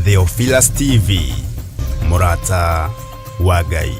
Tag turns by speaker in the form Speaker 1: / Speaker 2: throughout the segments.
Speaker 1: Theophilus TV, Murata wa Ngai.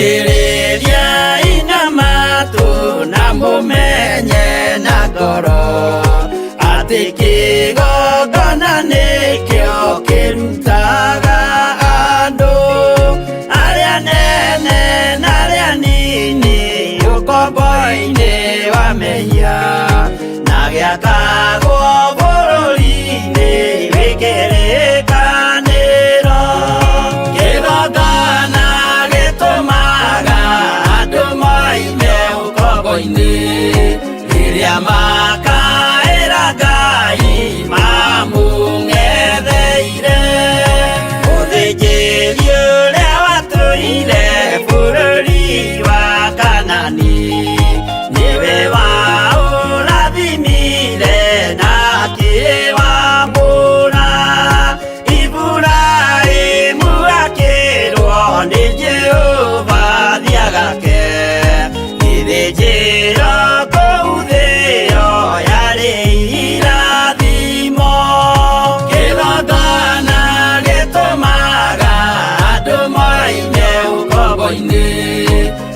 Speaker 2: Kiriria ina matu na mumenye na ngoro ati kigongona nikio kirutaga andu aria nene na aria nini ukombo-ini wa mehia na giakagwo bururi-ini wikirikaniro kigongona riria makaira Ngai mamung'etheire uthinjiri uria watuire bururi wa Kanani niwe waurathimire na akiwambura Iburaimu akirwo ni Jehova thiagake ithĩnjĩro kũu thĩ-ĩyo yarĩ irathimo kĩgongona gĩtũmaga andũ moime ũkombo-inĩ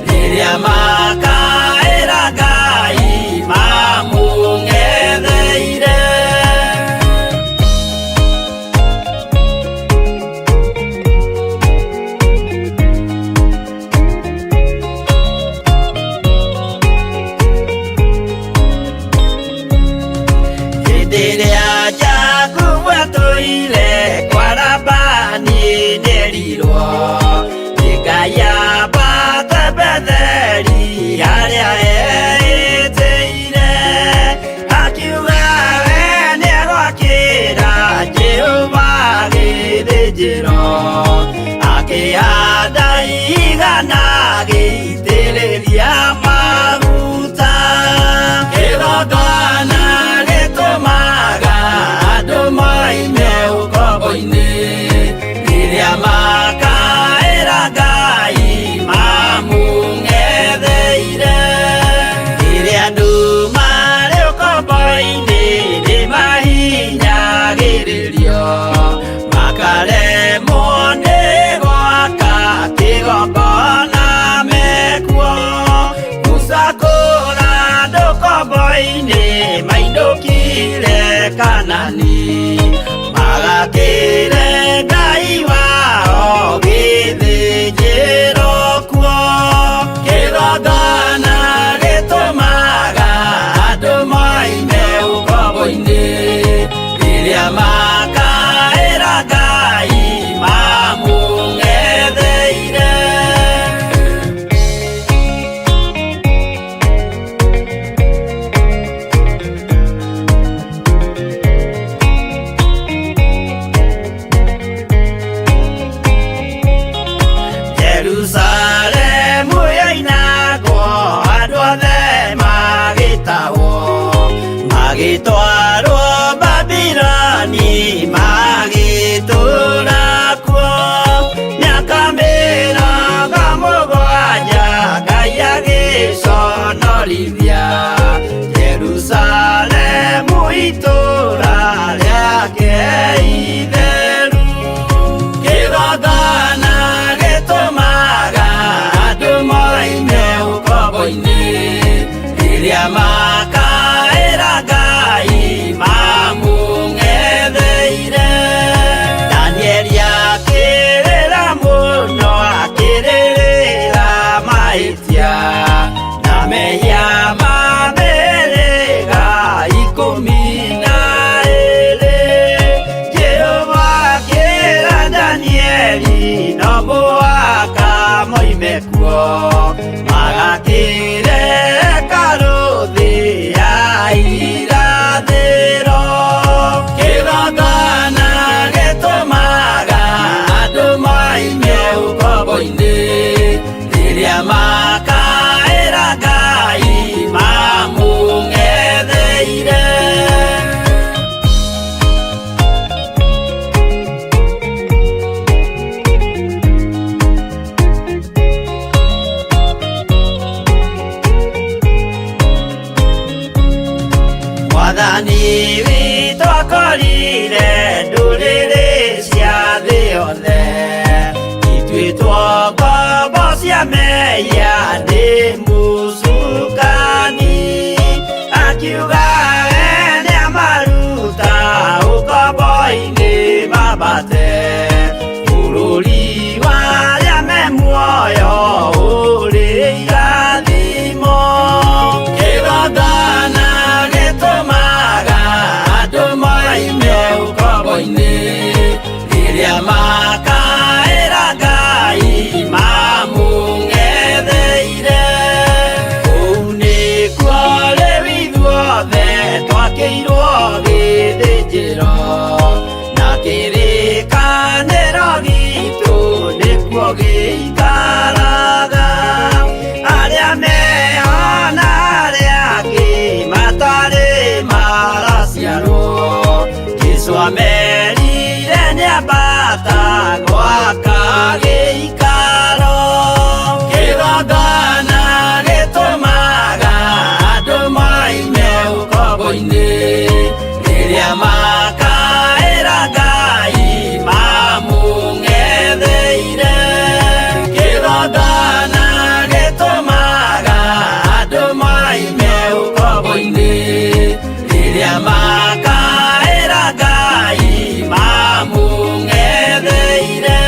Speaker 2: rĩrĩa makaĩra Ngai mamũng'etheire. Rĩrĩa Jakubu atũire kwa Labani nĩerirwo nĩ Ngai ambate Betheli harĩa eĩtĩire akiuga we nĩegwakĩra Jehova gĩthĩnjĩro akĩhanda igana gĩitĩrĩria maguta kĩgongona gĩtũmaga andũ moime ũkombo-inĩ rĩrĩa makaĩra Ngai mamũng'etheire rĩrĩa andũ marĩ ũkombo-inĩ nĩmahinyagĩrĩrio makaremwo nĩ gwaka kĩgongona mekuo Musa kũra andũ ũkombo-inĩ mainũkire Kanani magakĩre Ngai wao gĩthĩnjĩro kuo kĩgongona gĩtũmaga andũ moime ũkombo-inĩ rĩrĩa makaĩra Ngai mamũng'etheire. Jerusalemu yainagwo andũ othe magĩtahwo magĩtwarwo Babuloni magĩtũũra kuo mĩaka mĩrongo mũgwanja Ngai agĩconorithia Jerusalemu itũũra rĩake itheru Mwathani witũ akorire ndũrĩrĩ cia thĩ yothe, ituĩtwo ngombo cia mehia nĩ mũcukani, akiuga we nĩamaruta ũkombo-inĩ mambate bũrũri wa arĩa me muoyo ũrĩ irathimo. Kĩgongona gĩtũmaga andũ moime ũkombo-inĩ rĩrĩa makaĩra Ngai mamũng'etheire. Kũu nĩkuo rĩu ithuothe twakĩirwo gĩthĩnjĩro, na kĩrĩkanĩro gitũ nĩkuo gĩikaraga. Arĩa meho na arĩa angĩ matarĩ maraciarwo, Jesũ amerire nĩambata gwaka gĩikaro. Kĩgongona gĩtũmaga andũ moime ũkombo-inĩ rĩrĩa makaĩra Ngai mamũng'etheire. Kĩgongona gĩtũmaga andũ moime ũkombo-inĩ rĩrĩa makaĩra Ngai mamũng'etheire.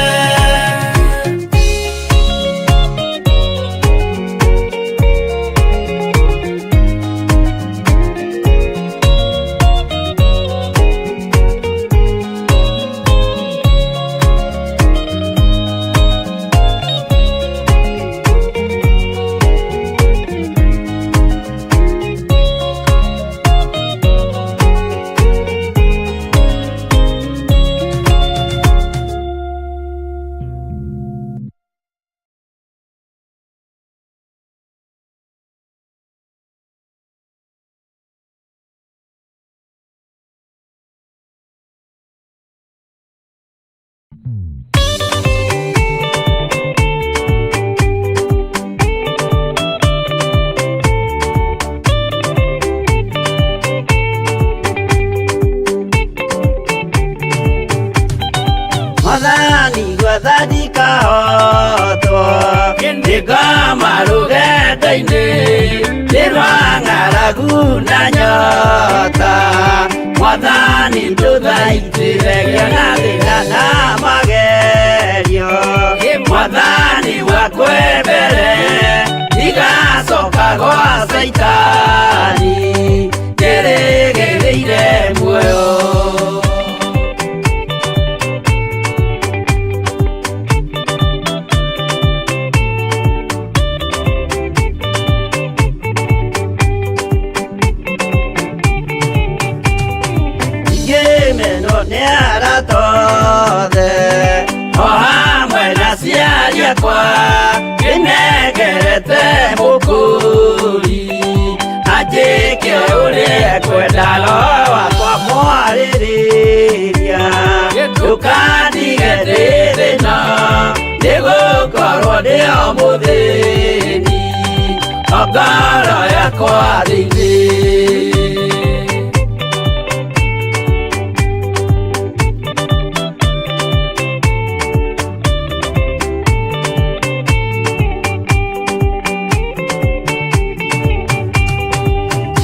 Speaker 2: Mwathani gwathani kahotwo nĩngoma rũgendo-inĩ rĩrwa ng'aragu na nyota. Mwathani ndũthaitĩre na thĩna na magerio, Mwathani wakwe mbere igacoka gwa Saitani ngĩrĩgĩrĩire muoyo. Nĩaratothe o hamwe na ciari akwa kĩnengerete mũkũri, anjĩke ũrĩa kwenda Roho wakwa mwarĩrĩria. Ndũkandige ndĩ thĩna nĩgũkorwo ndĩ o mũthĩni, o ngoro yakwa thĩinĩ.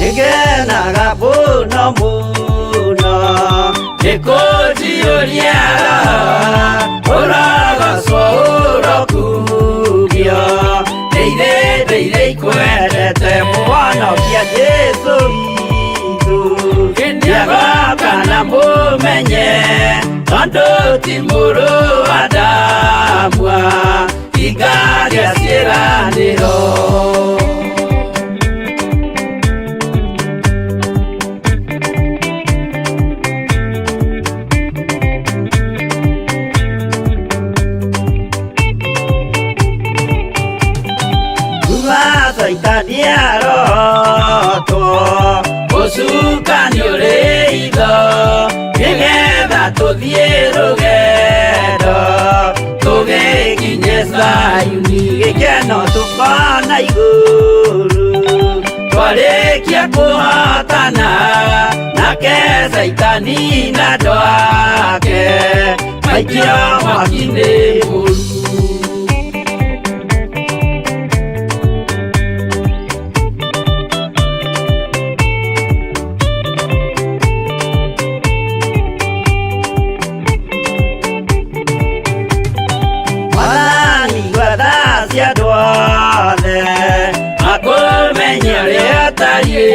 Speaker 2: Ngenaga mũno mũno nĩkũnjiyũria ũrogocwo ũrokugio. Ndeithĩ ikwendete Mũhonokia Jesũ witũ, nĩagoka na mũmenye tondũ ti mũrũ wa ndamwa, ingagĩa ciĩranĩro. Saitani arotwo ũcukani ũrĩ itho, nĩgetha tũthiĩ rũgendo tũgĩkinye Zayuni, gĩkeno tũkona igũrũ twarĩkia kũhotana Saitani na andũ ake maikio mwaki-inĩ mũru. Mwathani wa tha cia andũ othe akũmenye ũrĩa ũtariĩ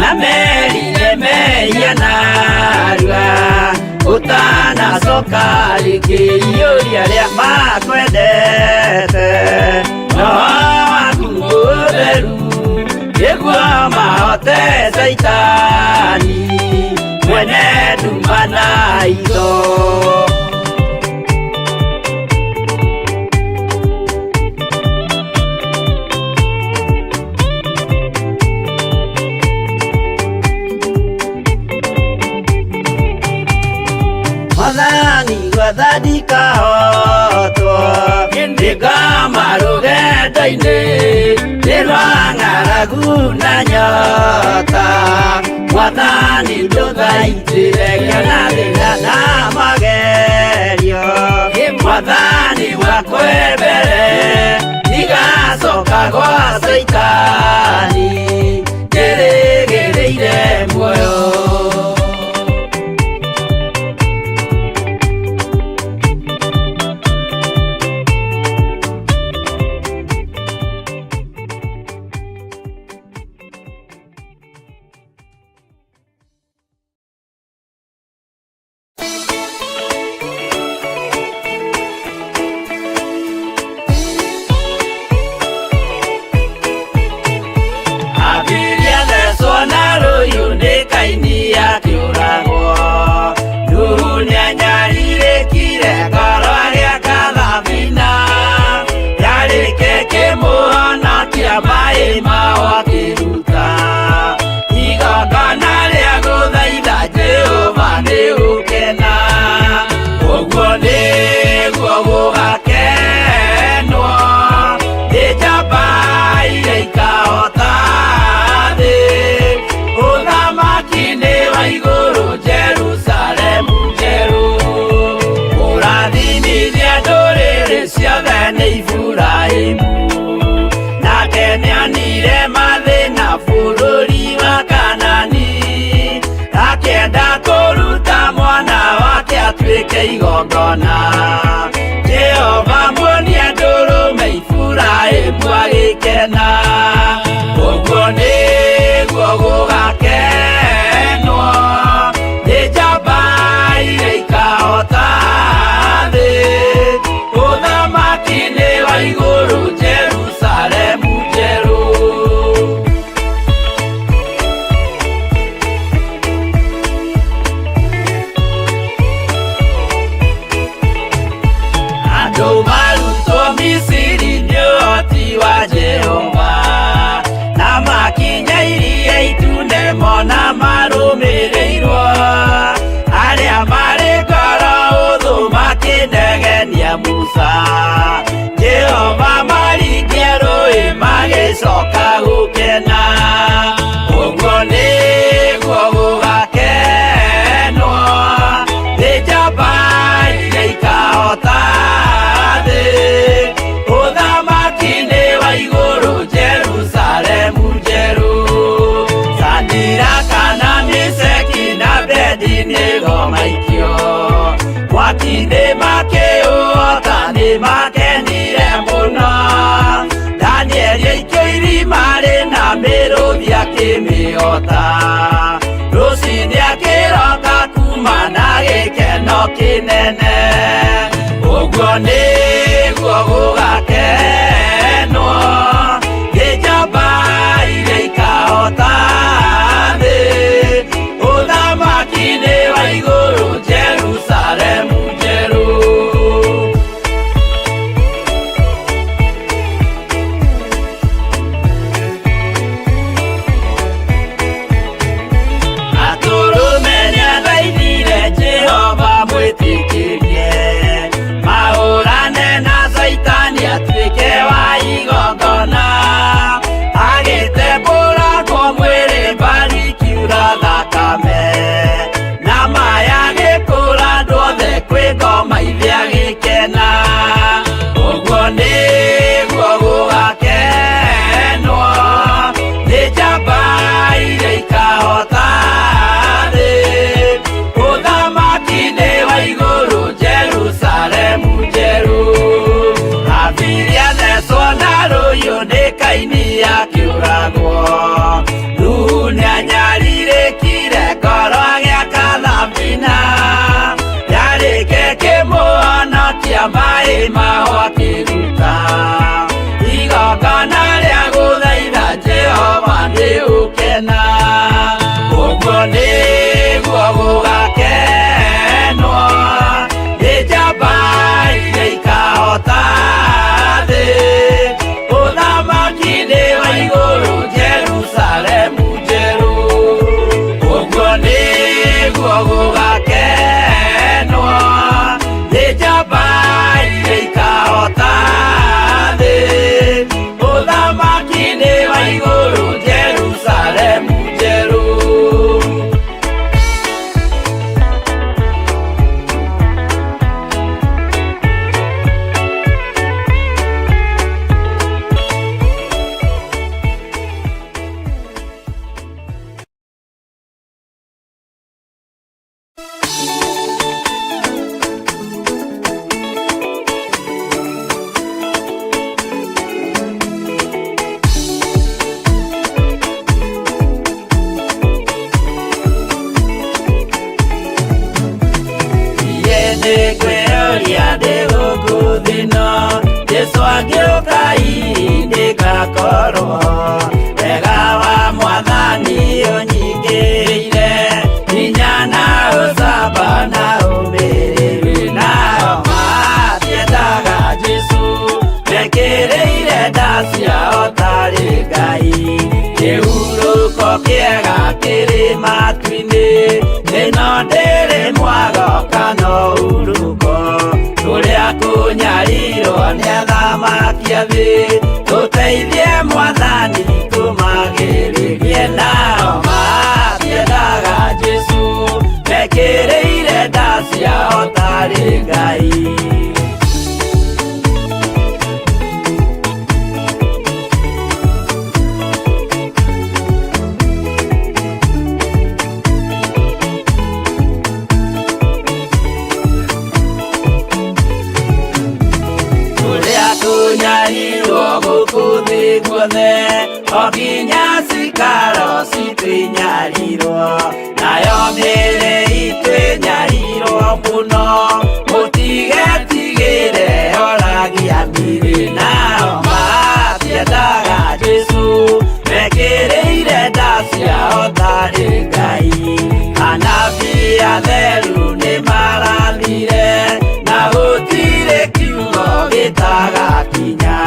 Speaker 2: na merire mehia narua ũtanacoka rĩngĩ iũria rĩa makwendete roho waku mũtheru nĩguo mahote Saitani mwene nduma na itho. Mwathani wa tha ndikahotwo ndĩngama rũgendo-inĩ nĩ rwa ng'aragu na nyota. Mwathani ndũthaitĩre ngĩona thĩna na magerio. Mwathani wakwa mbere ndigacoka gwa Saitani ndĩrĩgĩrĩire muoyo. Igongona Jehova muonia ndũrũme Iburahĩmu agĩkena. Ũguo nĩguo gũgakenwo nĩ njamba iria ikahota thĩ ũthamaki-inĩ wa igũrũ Jerusalemu njerũ. Marutwo Misiri nĩ ũhoti wa Jehova na makinya Iria Itune mona marũmĩrĩirwo. Arĩa marĩ ngoro hũthũ makĩnegenia Musa, Jehova maringie rũĩ magĩcoka gũkena. Ũguo nĩguo gũgakenwo nĩ njamba iria ikahota ũthamaki-inĩ wa igũrũ Jerusalemu njerũ. Shadiraka na Meshaki na Abedinego maikio mwaki-inĩ makĩũhota nĩ makenire mũno. Danieli aikio irima rĩna mĩrũthi akĩmĩhota. Rũciinĩ akĩroka kuma na gĩkeno kĩnene. Ũguo nĩguo gũgakenwo nĩ njamba iria ikahota thĩ ũthamaki-inĩ wa igũrũ Jerusalemu njerũ. Atũrũme nĩathaithire Jehova mwĩtĩkĩrie njĩra-inĩ akĩũragwo. Nuhu nĩanyarirĩkire ngoro agĩaka thabina, yarĩkia kĩmũhonokia maĩ maho akĩruta. Igongona rĩa gũthaitha Jehova nĩgũkena, ũguo nĩguo gũgakenwo nĩ njamba iria ikahota thĩ. Ũthamaki-nĩ wa igũrũ Jerusalemu njerũ, ũguo nĩguo gũgakenwo nĩ njamba iria ikahota thĩ. Ũthamaki-nĩ wa igũrũ Jerusalemu njerũ. Nĩngwĩyũria ndĩ gũkũ thĩ ĩno, Jesũ angĩũka ihinda ngakorwo. Wega wa Mwathani ũnyingĩrĩire, hinya na ũcamba na ũmĩrĩru, nao matiendaga Jesũ mekĩrĩire nda ciao tarĩ Ngai. Kĩhurũko kĩega kĩrĩ matu-inĩ, ĩno ndĩrĩ mwago kana ũruko. Tũrĩa kũnyarirwo nĩ athamaki a thĩ, tũteithie Mwathani tũmagĩrĩrie. Nao matiendaga Jesũ mekĩrĩire nda ciao tarĩ Ngai. Tũnyarirwo gũkũ thĩ guothe, o nginya cikaro citwĩnyarirwo. Nayo mĩĩrĩ itwĩnyarirwo mũno, mũtigetigĩre oragia mĩĩrĩ. Nao matiendaga Jesũ mekĩrĩire nda ciao tarĩ Ngai. Anabii atheru nĩmarathire, na gũtirĩ kiugo gĩtagakinya.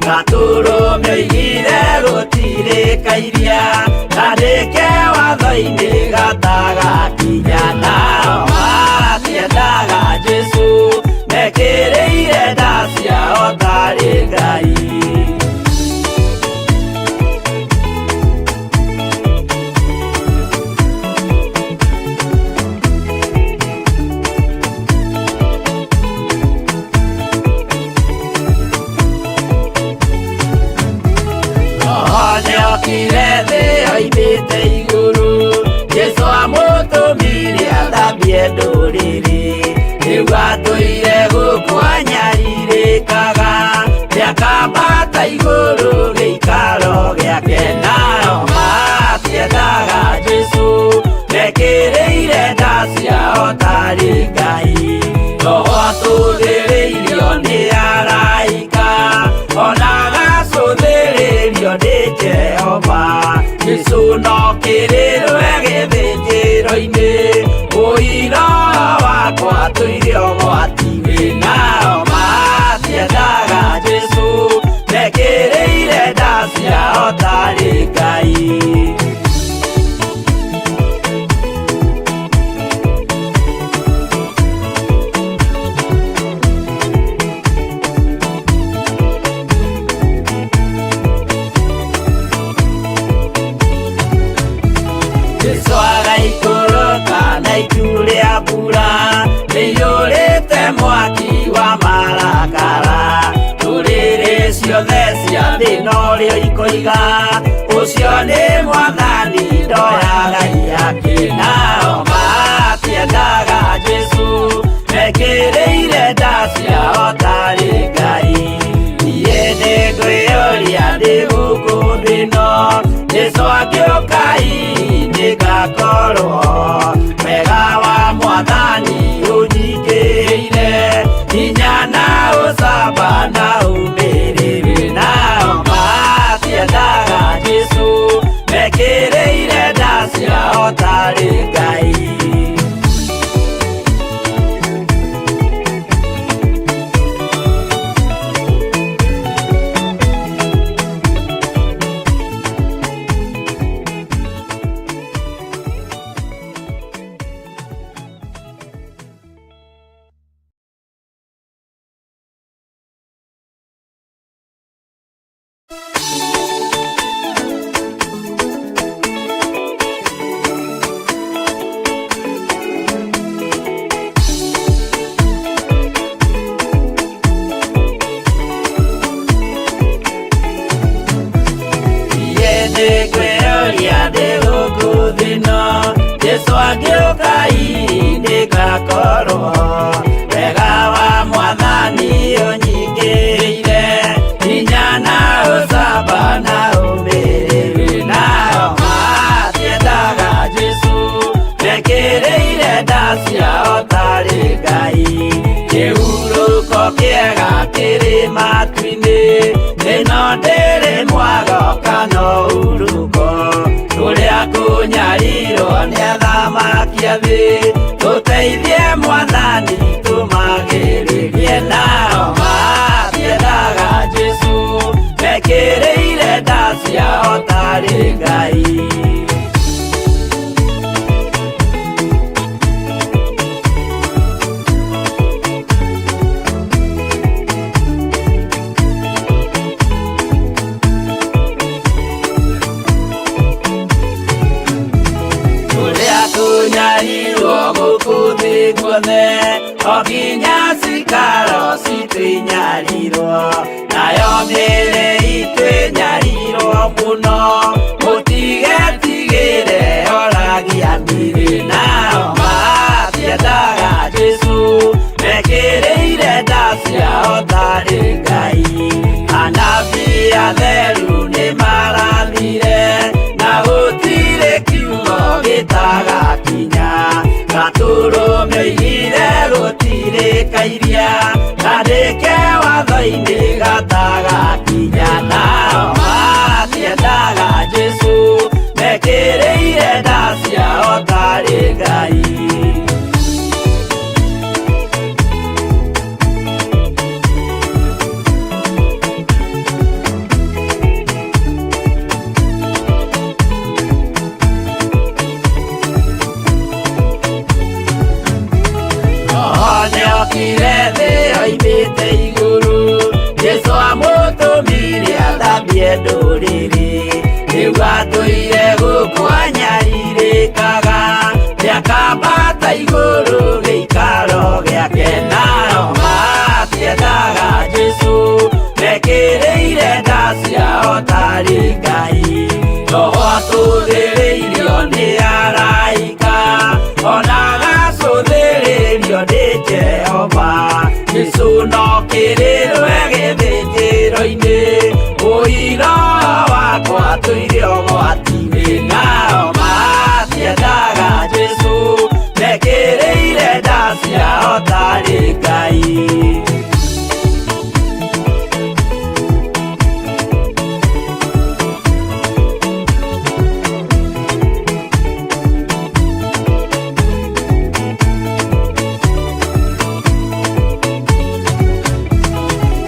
Speaker 2: Gatũrũme oigire gũtirĩ kairia, kandĩke watho-inĩ gatagakinya. Nao matiendaga Jesũ mekĩrĩire nda ciao tarĩ Ngai. Nĩokire thĩ oimĩte igũrũ, Jesũ amũtũmire athambie ndũrĩrĩ. Rĩu atũire gũkũ anyarirĩkaga, nĩakambata igũrũ gĩikaro gĩake. Nao matiendaga Jesũ mekĩrĩire nda ciao tarĩ Ngai. Roho atũthĩrĩirio nĩ araika, ona agacũthĩrĩrio nĩ Jehova. Jesũ no kĩrĩrwe gĩthĩnjĩro-inĩ, ũira wakwa tũire ũgwati-inĩ. Nao matiendaga Jesũ mekĩrĩire nda ciao tarĩ Ngai. Jesũ agaikũrũka na itu rĩa mbura, nĩiyũrĩte mwaki wa marakara. Ndũrĩrĩ ciothe cia thĩ no rĩo ikoiga, ũcio nĩ Mwathani ndoyaga yake. Nao matiendaga Jesũ mekĩrĩire nda ciao tarĩ Ngai. Niĩ nĩngwĩyũria ndĩ gũkũ matu-inĩ ĩno ndĩrĩ mwago kana uruko tũrĩa kũnyarirwo nĩ athamaki a thĩ tũteithie Mwathani tũmagĩrĩrie nao matiendaga Jesũ mekĩrĩire nda ciao tarĩ Ngai. Okinya cikaro citwĩnyarirwo nayo mĩĩrĩ itwĩnyarirwo mũno mũtigetigĩre oragia mĩĩrĩ nao matiendaga Jesũ mekĩrĩire nda ciao tarĩ Ngai. Anabii atheru nĩ marathire na gũtirĩ kiugo gĩtagakinya gatũrũme igire gũtirĩkairia kandĩke watho-inĩ gatagakinya nao matiendaga Jesũ mekĩrĩire nda ciao tarĩ Ngai. Okire thĩ oimĩte igũrũ Jesũ amũtũmire athambie ndũrĩrĩ rĩu atũire gũkũ anyarirĩkaga nĩakambata igũrũ gĩikaro gĩake nao matiendaga Jesũ mekĩrĩire nda ciao tarĩ Ngai. Roho atũthĩrĩirio nĩ araika ona agacũthĩrĩrio nĩ Jehova. Jesũ no kĩrĩrwe gĩthĩnjĩro-inĩ ũira wakwa tũire ũgwati-inĩ nao matiendaga Jesũ mekĩrĩire nda ciao tarĩ Ngai.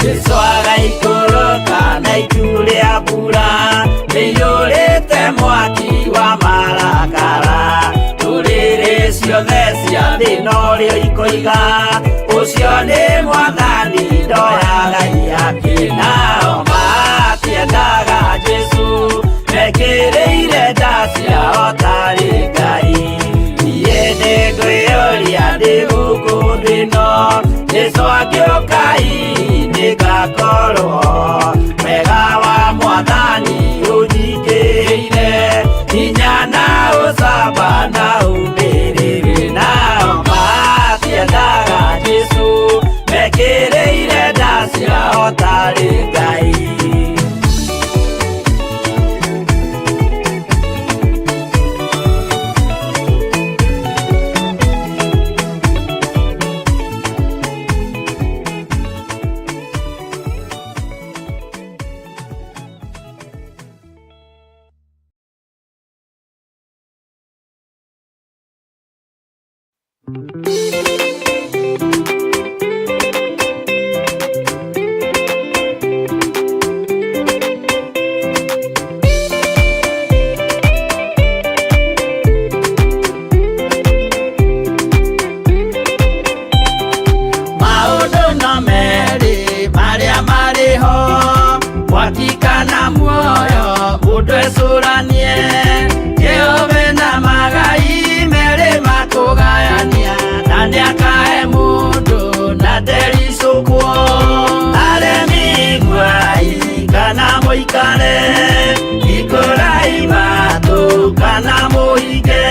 Speaker 2: Jesũ agaikũrũka na itu rĩa mbura rĩiyũrĩte mwaki wa marakara ndũrĩrĩ ciothe cia thĩ norĩo ikoiga ũcio nĩ Mwathani ndoyaga iake nao matiendaga Jesũ mekĩrĩire nda ciao tarĩ Ngai. Niĩ nĩngwĩyũria ndĩ gũkũ thĩ ĩno Jesũ angĩũka ngakorwo wega wa Mwathani ũnyiitĩrĩire hinya na ũcamba na ũmĩrĩru nao matiendaga Jesũ mekĩrĩire nda ciao tarĩ Ngai. Ndwecũranie Jehova na magai merĩ makũgayania na nĩakahe mũndũ na ndericũkwo aremi iguai kana mũikare ikũrai matũ kana mũhinge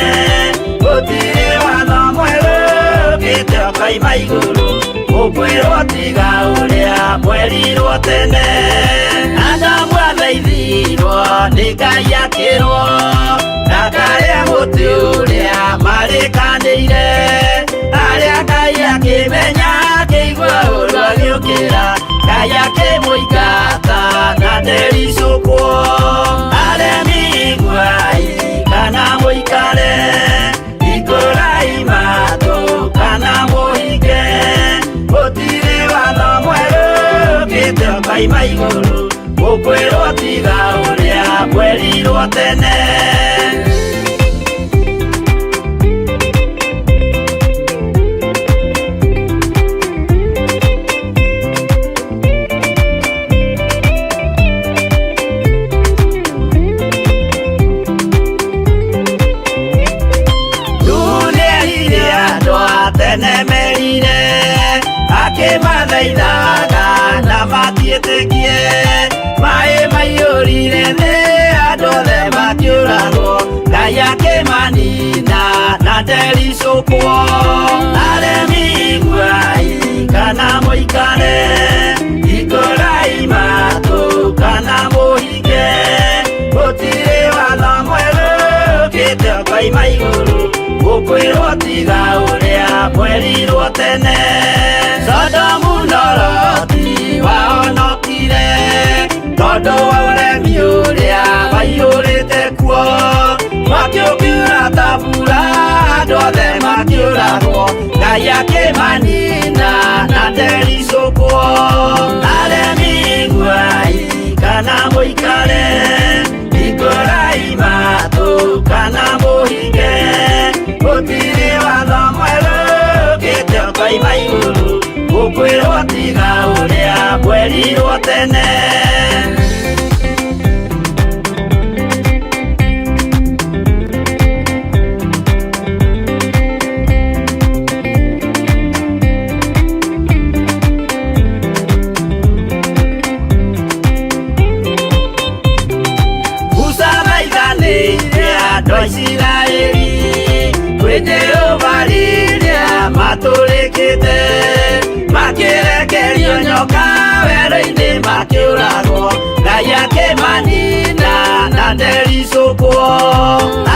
Speaker 2: gũtirĩ watho mwerũ ũkĩte ũkaima igũrũ ũkwĩrwo tiga ũrĩa mwerirwo tene Adamu athaithirwo nĩ Ngai akĩrwo ndakarĩa mũtĩ ũrĩa marĩkanĩire arĩa Ngai akĩmenya akĩigua ũru agĩũkĩra Ngai mathaithaga na matiĩtĩkie maĩ maiyũrire nĩ andũ othe makĩũragwo Ngai akĩmanina na ndericũkwo aremi iguai kana mũikare ikũrai matũ kana mũhinge gũtirĩ watho mwerũ ũkĩte ũkoima igũrũ gũkwĩrwo tiga ũrĩa mwerirwo tene Sodomu na Loti wahonokire tondũ wa ũremi ũrĩa waiyũrĩte kuo mwaki ũkiura ta mbura andũ othe makĩũragwo Ngai akĩmanina na ndericũkwo aremi iguai kana mũikare ikũrai matũ kana mũhinge gũtirĩ watho mwerũ ũkĩte ũkoima igũrũ gũkwĩrwo tiga ũrĩa mwerirwo tene Isiraeli kwĩ Jehova rĩrĩa matũrĩkĩte makĩrekerio nyoka werũ-inĩ makĩũragwo Ngai akĩmanina na ndericũkwo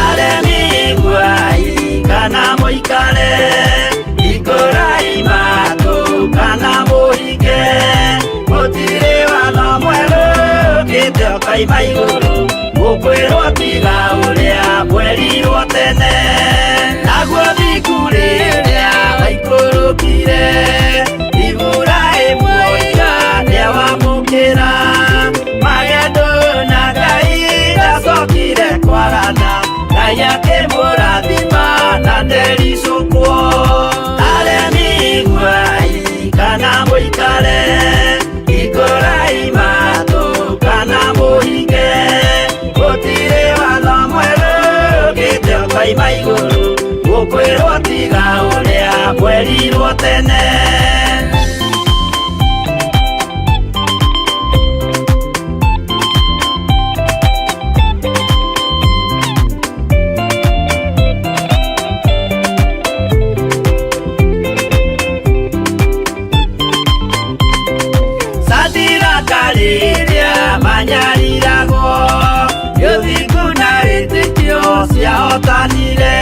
Speaker 2: aremi iguai kana mũikare ikũrai matũ kana mũhinge gũtirĩ watho mwerũ ũkĩte ũkoima igũrũ gũkwĩrwo tiga ũrĩa mwerirwo tene naguo thiku rĩrĩa waikũrũkire Iburahĩmu oiga nĩawamũkĩra magendo na Ngai ndacokire kwarana Ngai akĩmũrathima na ndericũkwo aremi iguai kana mũikare ikũrai matũ kana mũhinge gũtirĩ watho mwerũ ũkĩte ũkoima igũrũ gũkwĩrwo tiga ũrĩa mwerirwo tene Sadiraka rĩrĩa manyariragwo gĩthingu na wĩtĩkio ciahotanire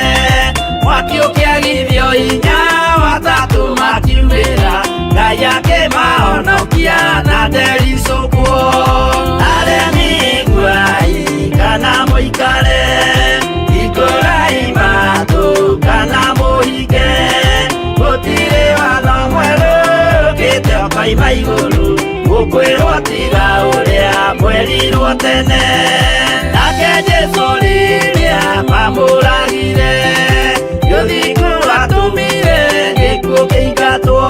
Speaker 2: mwaki ũkĩagithio hinya watatũ makiumĩra Ngai akĩmahonokia na ndericũkwo aremi iguai kana mũikare ikũrai matũ kana mũhinge gũtirĩ watho mwerũ ũkĩte ũkoima igũrũ gũkwĩrwo tiga ũrĩa mwerirwo tene nake Jesũ rĩrĩa mamũragire gĩthingu atũmire gĩkuũ kĩingatwo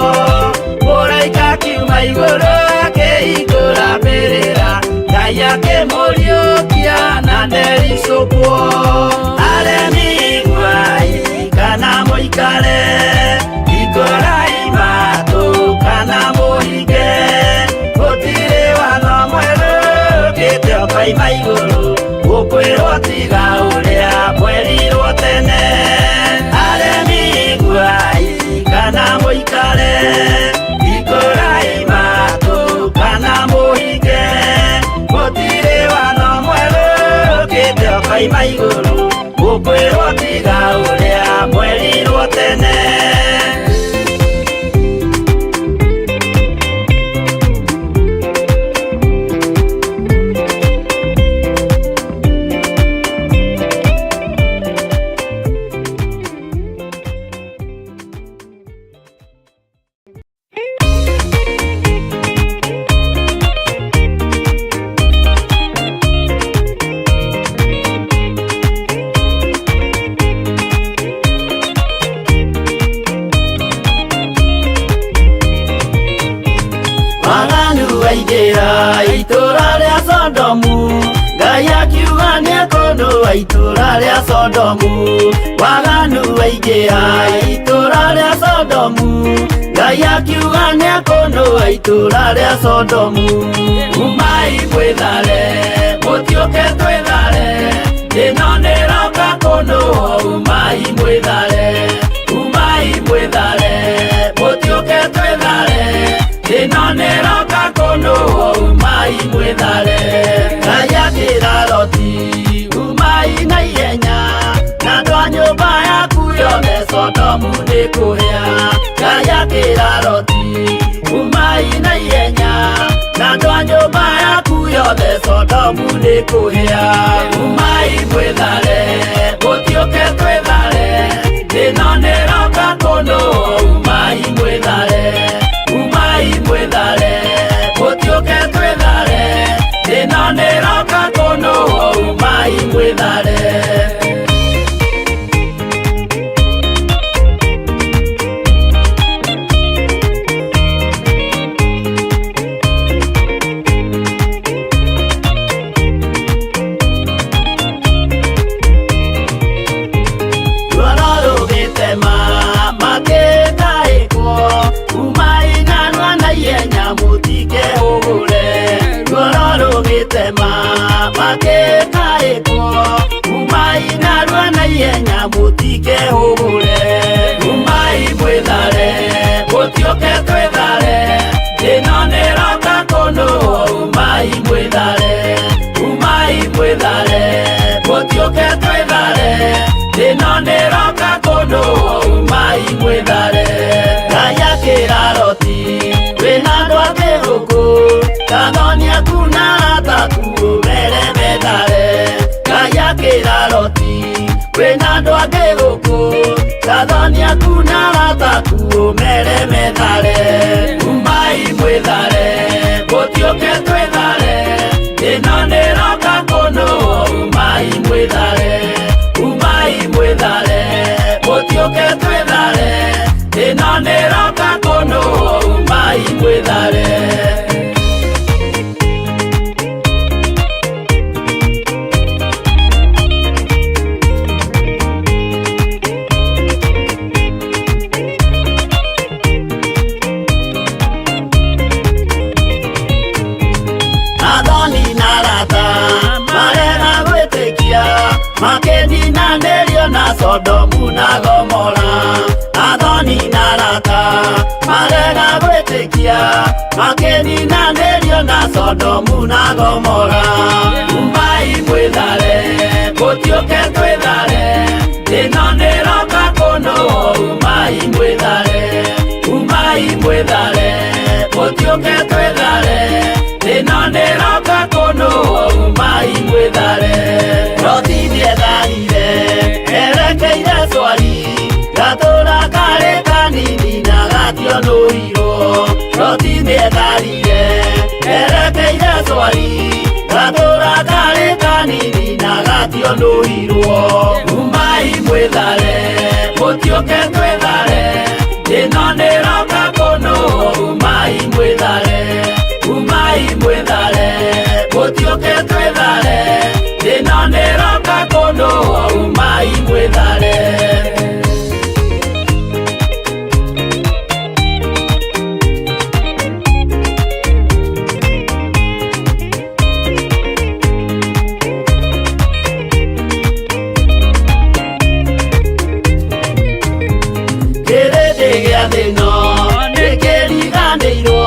Speaker 2: mũraika akiuma igũrũ akĩhingũra mbĩrĩra Ngai akĩmũriũkia na ndericũkwo aremi iguai kana mũikare ikũrai matũ kana mũhinge gũtirĩ watho mwerũ ũkĩte ũkoima igũrũ gũkwĩrwo tiga ũrĩa mwerirwo tene aremi iguai kana mũikare ikũrai matũ kana mũhinge gũtirĩ watho mwerũ ũkĩte ũkoima igũrũ gũkwĩrwo tiga ũrĩa mwerirwo tene waingĩra itũra rĩa Sodomu, Ngai akiuga nĩekũndũa itũra rĩa Sodomu. Waganu waingĩra itũra rĩa Sodomu, Ngai akiuga nĩekũnũa itũũra rĩa Sodomu. Umai mwĩthare, mũtiũke twĩthare, ĩno nĩĩroka kũnũa. Umai mwĩthare, umai mwĩthare, mũtiũke twĩthare, ĩno nĩĩroka kũnũa. Umai mwĩthare. Ngai akĩĩra Loti, umai na ihenya, na andũ a nyũmba yaku yothe Sodomu nĩkũhĩa. Ngai akĩĩra Loti, umai na ihenya, na andũ a nyũmba yaku yothe Sodomu nĩkũhĩa. Umai mwĩthare, mũtiũke twĩthare, ĩno nĩĩroka kũnũa. Umai mwĩthare, umai mwĩthare, mũtiũke twĩthare, ĩno nĩĩroka kũnũa. Umai mwĩthare. Umai mwĩthare, mũtiũke twĩthare, ĩno nĩĩroka kũnũa. Umai mwĩthare, umai mwĩthare, mũtiũke twĩthare, ĩno nĩĩroka kũnũa. Umai mwĩthare. Ngai akĩĩra Loti, wĩna andũ angĩ gũkũ, Gathoni kuna arataku ũmere methare. Ngai akĩĩra Loti, wĩna andũ angĩ gũkũ, Gathoni kuna arataku ũmere methare. Umai mwĩthare, mũtiũke twĩthare, ĩno nĩĩroka kũnũa. Umai mwĩthare, umai mwĩthare, mũtiũke twĩthare, ĩno nĩĩroka kũnũa. Umai mwĩthare. Makĩninanĩrio na Sodomu na Gomora. Athoni na arata marega gwĩtĩkia, makĩninanĩrio na Sodomu na Gomora. Umai mwĩthare, mũtiũke twĩthare, ĩno nĩĩroka kũnũa. Umai mwĩthare, umai mwĩthare, mũtiũke twĩthare, ĩno nĩĩroka kũnũa. Umai mwĩthare. Loti nĩetharire, erekeire Zoari, gatũũra karĩ kanini na gationũirwo. Loti nĩetharire, erekeire Zoari, gatũũra karĩ kanini na gationũirwo. Umai mwĩthare, mũtiũke twĩthare, ĩno nĩĩroka kũnũa. Umai mwĩthare, umai mwĩthare, mũtiũke twĩthare, ĩno nĩĩroka kũnũa. Umai mwĩthare. Kĩrĩndĩ gĩa thĩ ĩno nĩkĩriganĩirwo,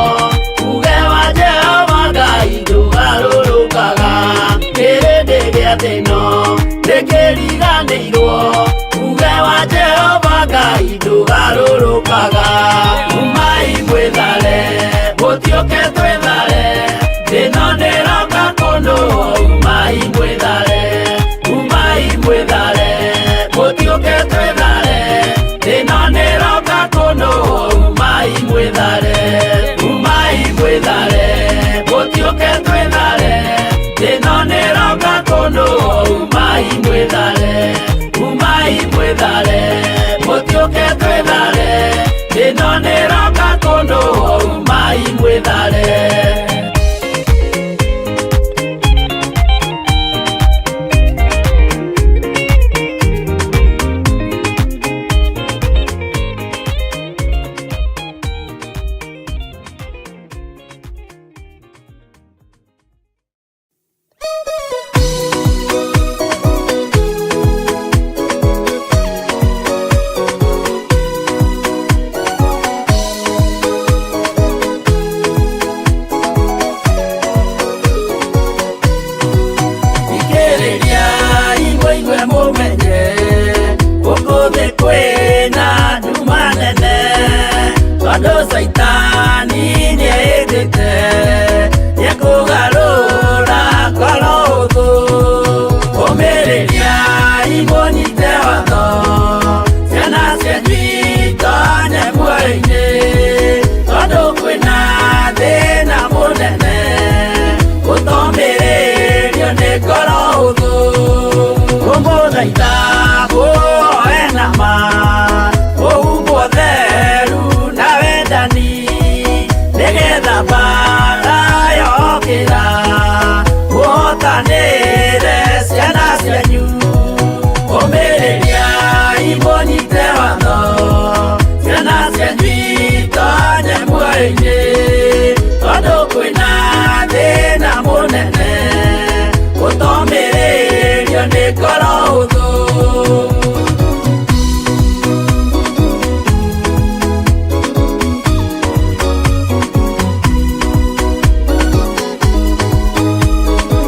Speaker 2: uge wa Jehova Ngai ndũgarũrũkaga. Kĩrĩndĩ gĩa thĩ ĩno nĩkĩriganĩirwo, uge wa Jehova Ngai ndũgarũrũkaga. Umai mwĩthare, mũtiũke twĩthare, ĩno nĩĩroka kũnũa. Umai mwĩthare, umai mwĩthare, mũtiũke twĩthare, ĩno nĩĩroka kũnũa. Umai mwĩthare, umai mwĩthare, mũtiũke twĩthare, ĩno nĩĩroka kũnũa. Umai mwĩthare, umai tondũ Saitani nĩendete nĩekũgarũra ngoro hũthũ. Ũmĩrĩriai mũnyite watho, ciana cianyu itonye muoyo-inĩ, tondũ kwĩna thĩna mũnene ũtomĩrĩrio nĩ ngoro hũthũ. Ngũmũthaitha mũhoe na ma, mũhumbwo theru na wendani, nĩgetha mbara yokĩra mũhotanĩre ciana cianyu. Ũmĩrĩriai mũnyite watho, ciana cianyu itonye muoyo-inĩ,